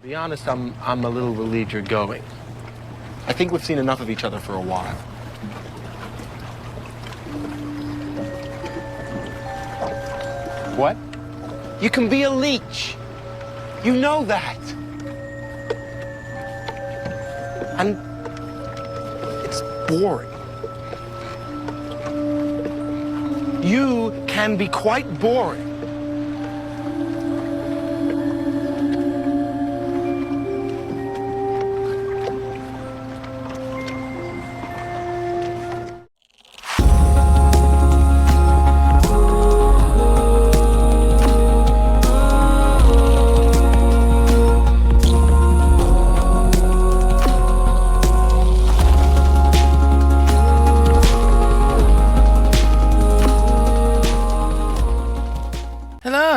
To be honest, I'm a little relieved you're going. I think we've seen enough of each other for a while. What? You can be a leech. You know that. And it's boring. You can be quite boring.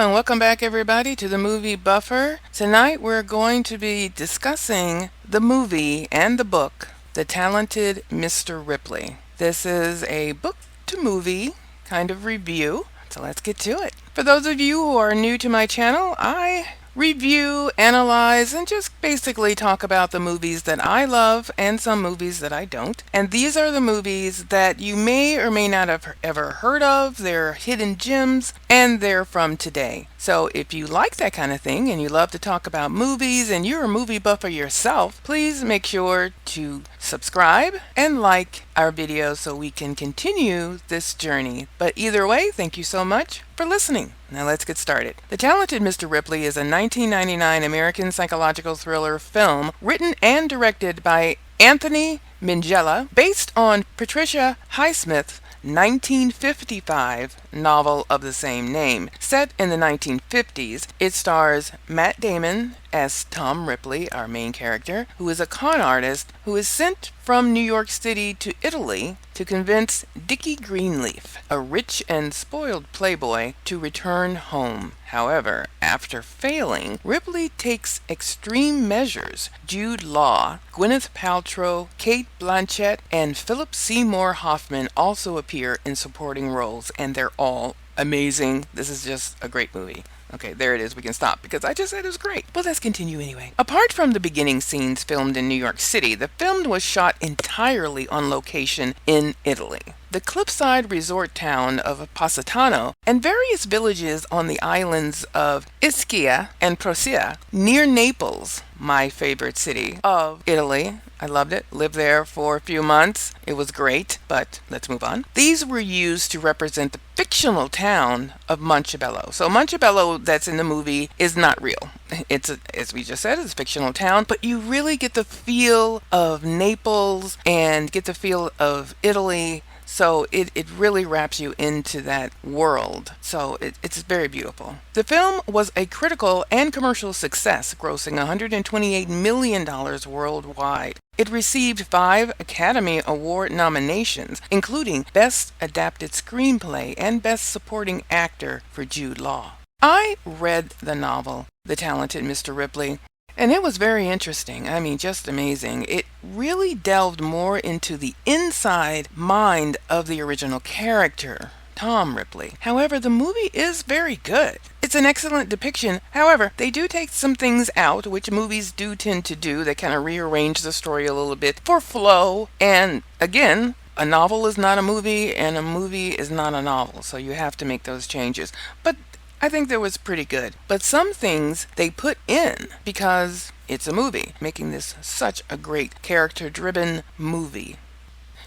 Welcome back, everybody, to the Movie Buffer. Tonight we're going to be discussing the movie and the book, The Talented Mr. Ripley. This is a book to movie kind of review, so let's get to it. For those of you who are new to my channel, I review, analyze, and just basically talk about the movies that I love and some movies that I don't. And these are the movies that you may or may not have ever heard of. They're hidden gems and they're from today. So if you like that kind of thing and you love to talk about movies and you're a movie buffer yourself, please make sure to subscribe and like our videos so we can continue this journey. But either way, thank you so much for listening. Now let's get started. The Talented Mr. Ripley is a 1999 American psychological thriller film written and directed by Anthony Minghella, based on Patricia Highsmith's 1955 novel of the same name. Set in the 1950s, it stars Matt Damon as Tom Ripley, our main character, who is a con artist who is sent from New York City to Italy to convince Dickie Greenleaf, a rich and spoiled playboy, to return home. However, after failing, Ripley takes extreme measures. Jude Law, Gwyneth Paltrow, Cate Blanchett, and Philip Seymour Hoffman also appear in supporting roles, and they're all amazing. This is just a great movie. Okay, there it is. We can stop because I just said it was great. But let's continue anyway. Apart from the beginning scenes filmed in New York City, the film was shot entirely on location in Italy. The cliffside resort town of Positano and various villages on the islands of Ischia and Procida near Naples, my favorite city of Italy. I loved it. Lived there for a few months. It was great, but let's move on. These were used to represent the fictional town of Mongibello. So Mongibello that's in the movie is not real. As we just said, it's a fictional town, but you really get the feel of Naples and get the feel of Italy. So it really wraps you into that world. So it's very beautiful. The film was a critical and commercial success, grossing $128 million worldwide. It received 5 Academy Award nominations, including Best Adapted Screenplay and Best Supporting Actor for Jude Law. I read the novel, The Talented Mr. Ripley, and it was very interesting. I mean, just amazing. It really delved more into the inside mind of the original character, Tom Ripley. However, the movie is very good. It's an excellent depiction. However, they do take some things out, which movies do tend to do. They kind of rearrange the story a little bit for flow. And again, a novel is not a movie and a movie is not a novel. So you have to make those changes. But I think that was pretty good. But some things they put in because it's a movie, making this such a great character-driven movie.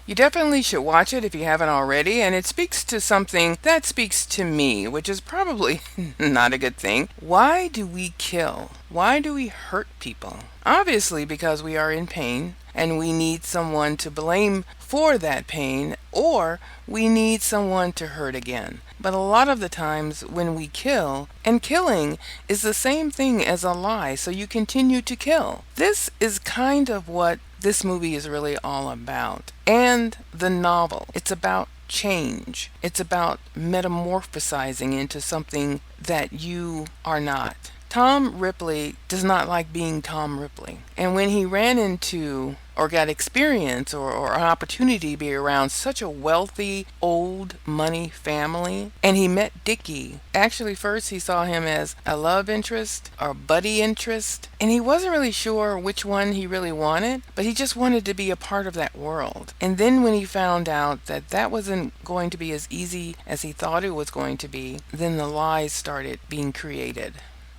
You definitely should watch it if you haven't already, and it speaks to something that speaks to me, which is probably not a good thing. Why do we kill? Why do we hurt people? Obviously because we are in pain and we need someone to blame for that pain, or we need someone to hurt again. But a lot of the times when we kill, and killing is the same thing as a lie, so you continue to kill. This is kind of what this movie is really all about. And the novel, it's about change. It's about metamorphosizing into something that you are not. Tom Ripley does not like being Tom Ripley. And when he ran into or got experience or an opportunity to be around such a wealthy, old money family, and he met Dickie. Actually, first he saw him as a love interest or buddy interest, and he wasn't really sure which one he really wanted, but he just wanted to be a part of that world. And then when he found out that that wasn't going to be as easy as he thought it was going to be, then the lies started being created.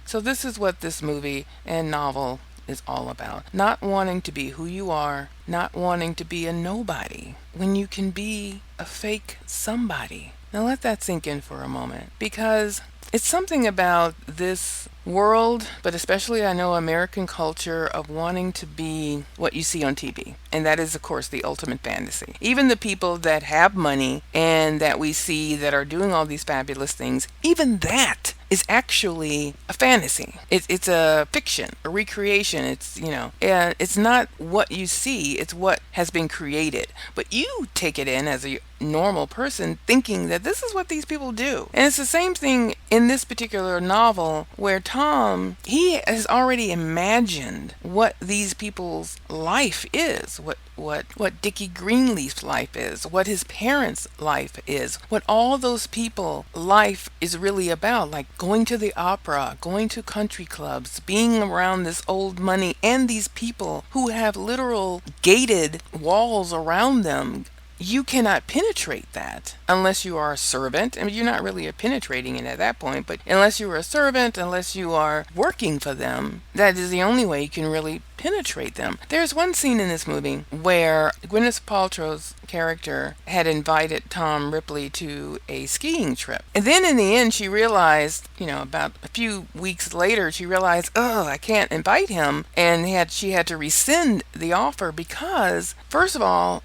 So this is what this movie and novel is all about. Not wanting to be who you are, not wanting to be a nobody when you can be a fake somebody. Now let that sink in for a moment, because it's something about this world, but especially I know American culture, of wanting to be what you see on TV. And that is, of course, the ultimate fantasy. Even the people that have money and that we see that are doing all these fabulous things, even that is actually a fantasy. It's a fiction, a recreation. It's not what you see, it's what has been created. But you take it in as a normal person thinking that this is what these people do. And it's the same thing in this particular novel, where Tom, he has already imagined what these people's life is, what Dickie Greenleaf's life is, what his parents' life is, what all those people life is really about, like going to the opera, going to country clubs, being around this old money and these people who have literal gated walls around them. You cannot penetrate that unless you are a servant. I mean, you're not really penetrating it at that point, but unless you are a servant, unless you are working for them, that is the only way you can really penetrate them. There's one scene in this movie where Gwyneth Paltrow's character had invited Tom Ripley to a skiing trip. And then in the end, she realized, about a few weeks later, she realized, I can't invite him. And she had to rescind the offer because, first of all,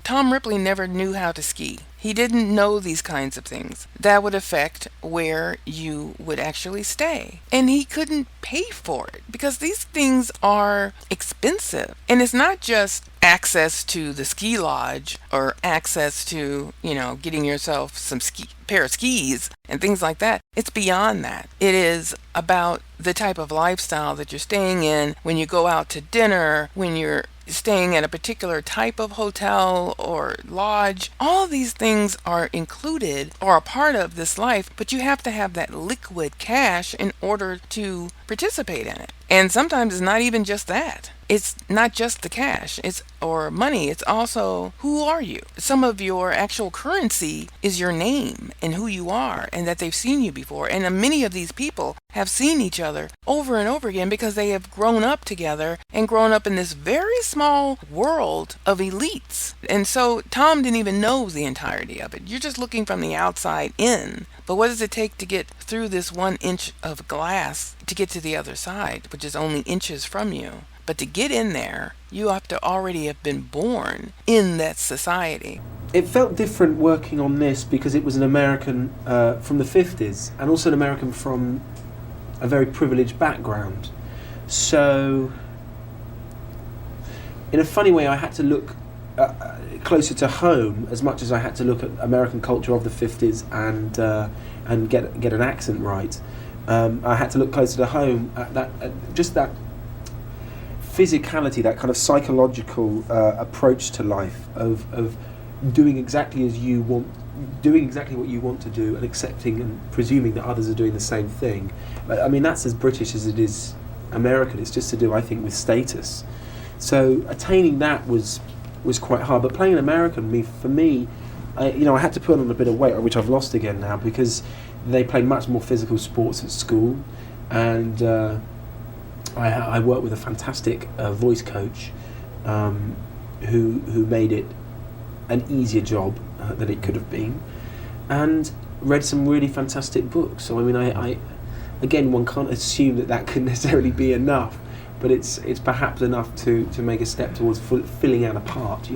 Tom Ripley never knew how to ski. He didn't know these kinds of things that would affect where you would actually stay. And he couldn't pay for it because these things are expensive. And it's not just access to the ski lodge or access to, getting yourself some pair of skis and things like that. It's beyond that. It is about the type of lifestyle that you're staying in when you go out to dinner, when you're staying at a particular type of hotel or lodge. All these things are included or a part of this life, but you have to have that liquid cash in order to participate in it. And sometimes it's not even just that. It's not just the cash or money. It's also, who are you? Some of your actual currency is your name and who you are, and that they've seen you before. And many of these people have seen each other over and over again because they have grown up together and grown up in this very small world of elites. And so Tom didn't even know the entirety of it. You're just looking from the outside in. But what does it take to get through this 1 inch of glass to get to the other side, which is only inches from you? But to get in there, you have to already have been born in that society. It felt different working on this because it was an American from the 50s and also an American from a very privileged background. So, in a funny way, I had to look closer to home as much as I had to look at American culture of the 50s and get an accent right. I had to look closer to home at that physicality, that kind of psychological approach to life of doing exactly as you want, doing exactly what you want to do, and accepting and presuming that others are doing the same thing. I mean, that's as British as it is American. It's just to do, I think, with status. So attaining that was quite hard. But playing an American, for me, I had to put on a bit of weight, which I've lost again now, because they play much more physical sports at school, and I worked with a fantastic voice coach who made it an easier job than it could have been, and read some really fantastic books. So I mean, I again, one can't assume that could necessarily be enough, but it's perhaps enough to make a step towards filling out a part,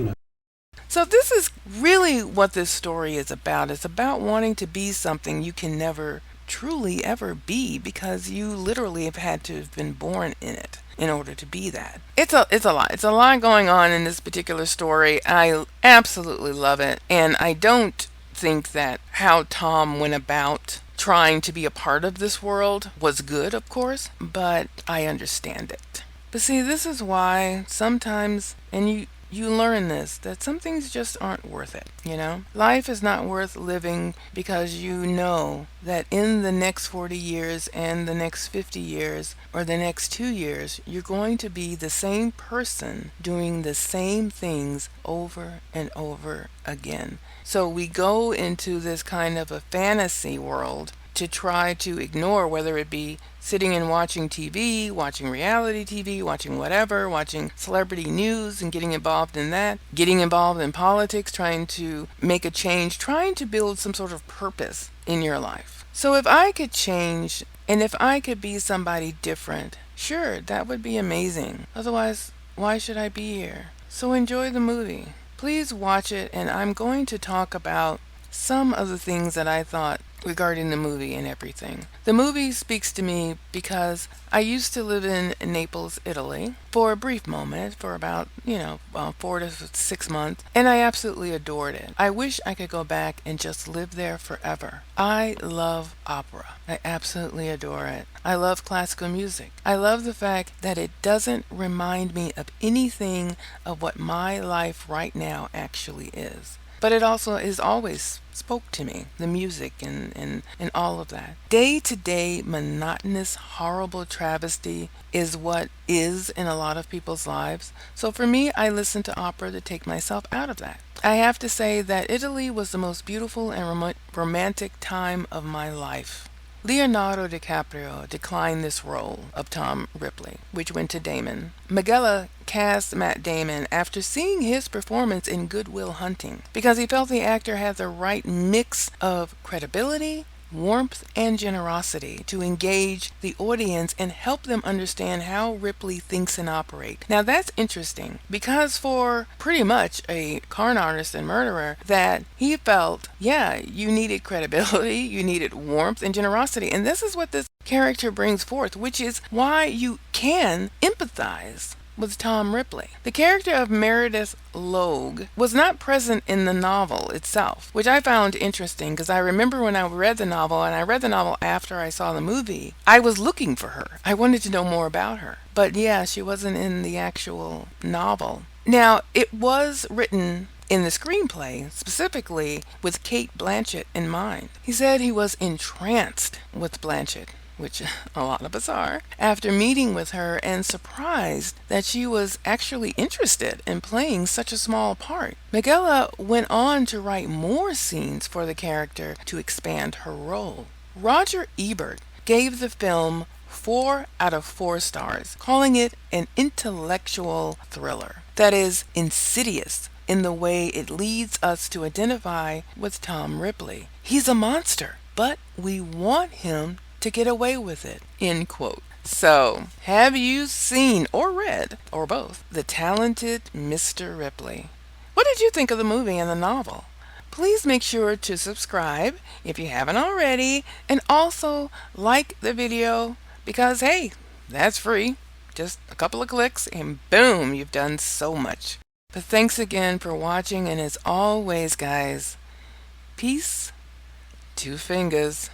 So this is really what this story is about. It's about wanting to be something you can never truly ever be, because you literally have had to have been born in it in order to be that. It's a lot going on in this particular story. I absolutely love it, and I don't think that how Tom went about trying to be a part of this world was good, of course, but I understand it. But see, this is why sometimes, and you learn this, that some things just aren't worth it, you know? Life is not worth living because you know that in the next 40 years and the next 50 years or the next 2 years, you're going to be the same person doing the same things over and over again. So we go into this kind of a fantasy world to try to ignore, whether it be sitting and watching TV, watching reality TV, watching whatever, watching celebrity news and getting involved in that, getting involved in politics, trying to make a change, trying to build some sort of purpose in your life. So if I could change and if I could be somebody different, sure, that would be amazing. Otherwise, why should I be here? So enjoy the movie. Please watch it, and I'm going to talk about some of the things that I thought regarding the movie and everything. The movie speaks to me because I used to live in Naples, Italy for a brief moment, for about, 4 to 6 months, and I absolutely adored it. I wish I could go back and just live there forever. I love opera. I absolutely adore it. I love classical music. I love the fact that it doesn't remind me of anything of what my life right now actually is. But it also is always spoke to me, the music and all of that. Day-to-day, monotonous, horrible travesty is what is in a lot of people's lives. So for me, I listen to opera to take myself out of that. I have to say that Italy was the most beautiful and romantic time of my life. Leonardo DiCaprio declined this role of Tom Ripley, which went to Damon. Minghella cast Matt Damon after seeing his performance in Good Will Hunting because he felt the actor had the right mix of credibility, warmth, and generosity to engage the audience and help them understand how Ripley thinks and operates. Now that's interesting because for pretty much a con artist and murderer, that he felt, you needed credibility, you needed warmth and generosity, and this is what this character brings forth, which is why you can empathize with Tom Ripley. The character of Meredith Logue was not present in the novel itself, which I found interesting because I remember when I read the novel, and I read the novel after I saw the movie, I was looking for her. I wanted to know more about her. But she wasn't in the actual novel. Now, it was written in the screenplay specifically with Cate Blanchett in mind. He said he was entranced with Blanchett, which a lot of us are, after meeting with her and surprised that she was actually interested in playing such a small part. Minghella went on to write more scenes for the character to expand her role. Roger Ebert gave the film 4 out of 4 stars, calling it an intellectual thriller that is insidious in the way it leads us to identify with Tom Ripley. He's a monster, but we want him to get away with it, end quote. So, have you seen or read, or both, The Talented Mr. Ripley? What did you think of the movie and the novel? Please make sure to subscribe if you haven't already, and also like the video because, hey, that's free. Just a couple of clicks and boom, you've done so much. But thanks again for watching, and as always, guys, peace, 2 fingers.